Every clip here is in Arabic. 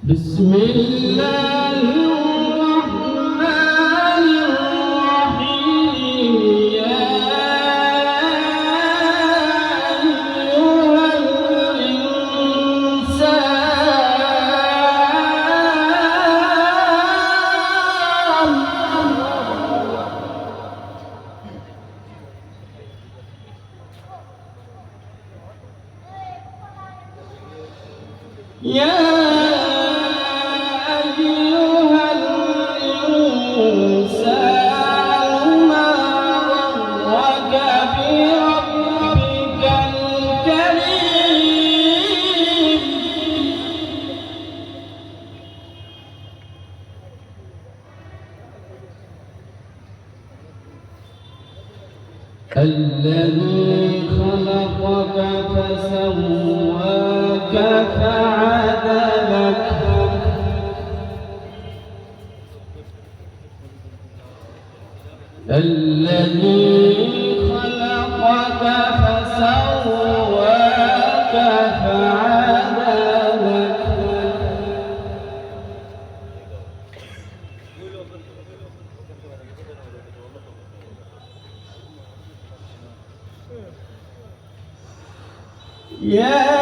بسم الله الرحمن الرحيم يا أيها الذي خلقك فسواك فعدلك الذي خلقك فسواك فعدلك يا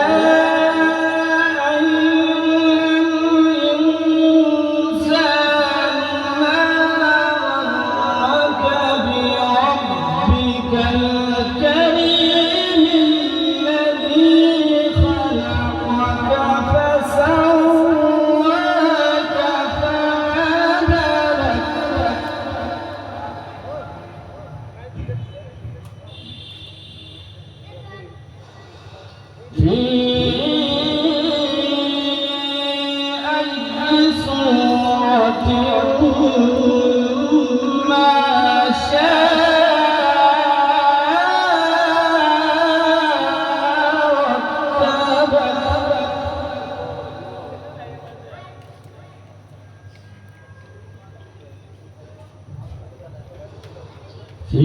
في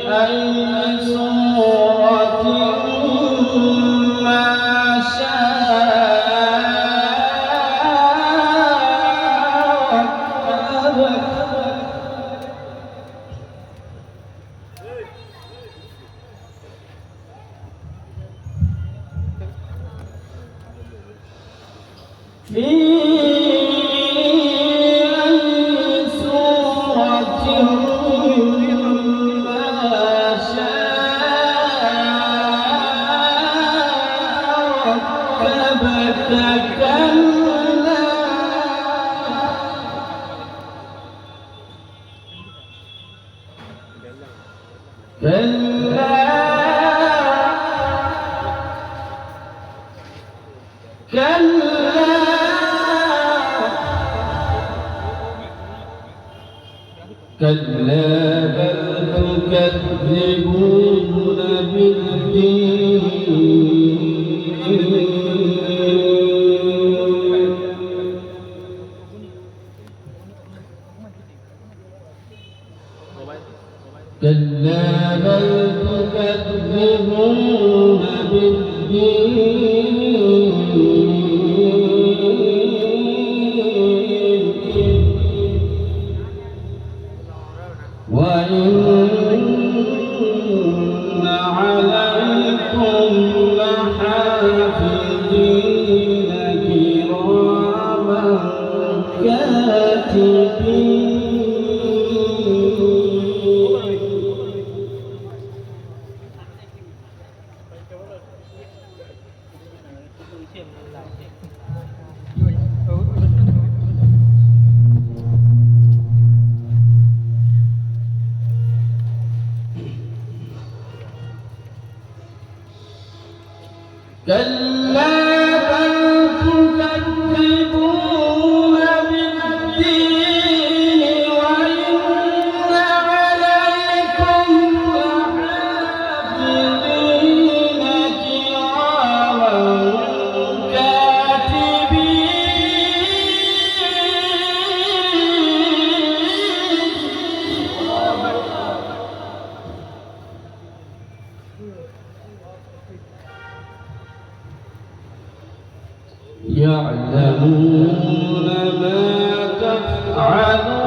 أي صورة ما شاء كلا بل تكذبون بالدين كلا بل تكذبون بالدين وإن عليكم لحافظين كراما كاتبين كلا بل تكذبون بالدين وإن عليكم لحافظين كراما يعلمون ما تفعلون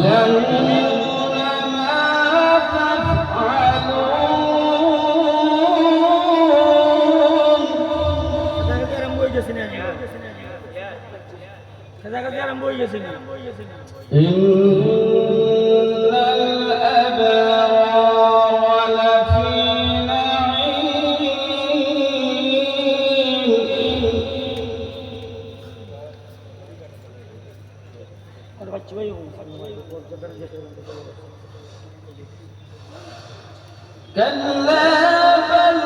يعلمون ما تفعلون إن الأبرار لفي نعيم كلا بل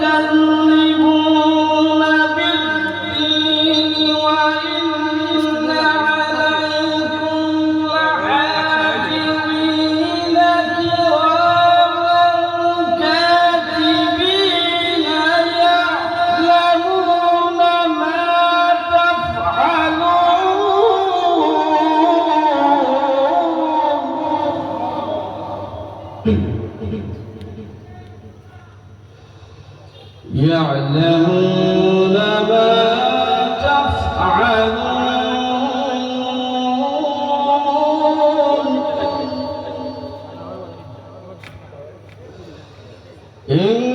تكذبون بالدين وإن عليكم لحافظين كراما كاتبين يعلمون ما تفعلون يعلمون ما تفعلون إن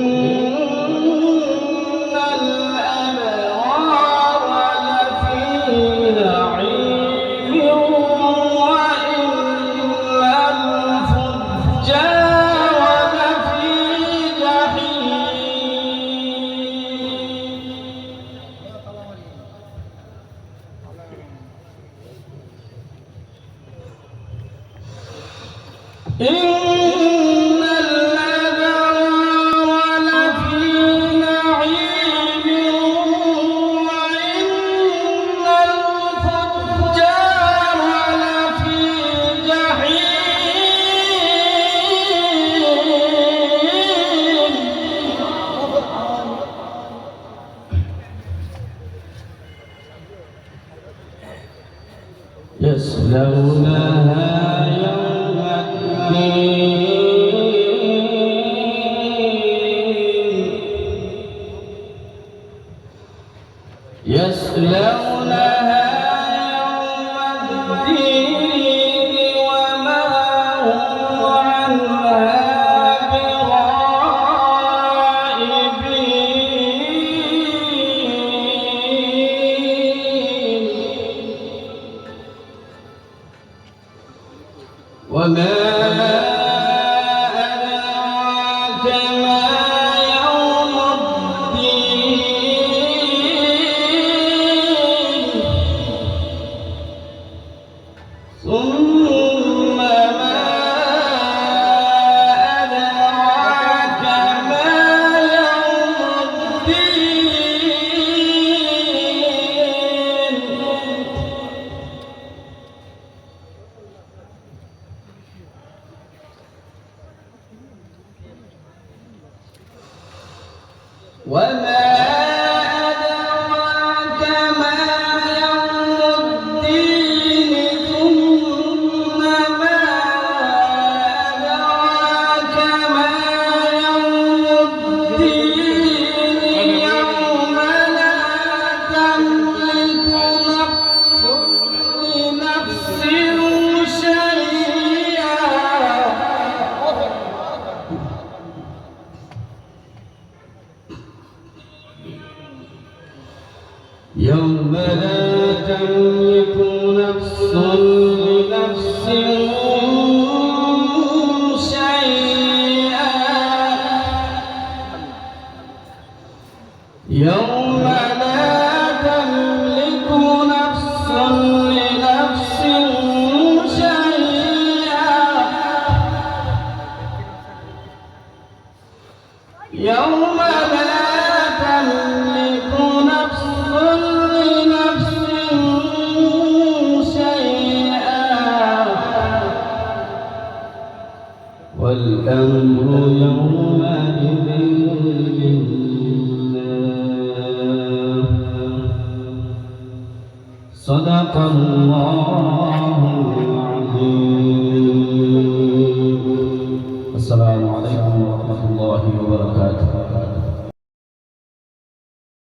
الأبرار لفي نعيم وإن الفجار لفي إن الأبرار لفي نعيم وإن الفجار لفي جحيم يصلونها يوم يصلونها يوم الدين وما هم عنها بغائبين وما أدراك ما يوم الدين ثم ما أدراك ما يوم الدين وما أدراك ما يوم الدين ثم ما أدراك ما يوم الدين يوم لا تملك نفس لنفس شيئا يوم لا تملك نفس لنفس شيئا يوم لا تملك نفس لنفس يوم لا تملك نفس لنفس شيئا والأمر يومئذ لله. صدق الله العظيم. السلام عليكم ورحمة الله وبركاته.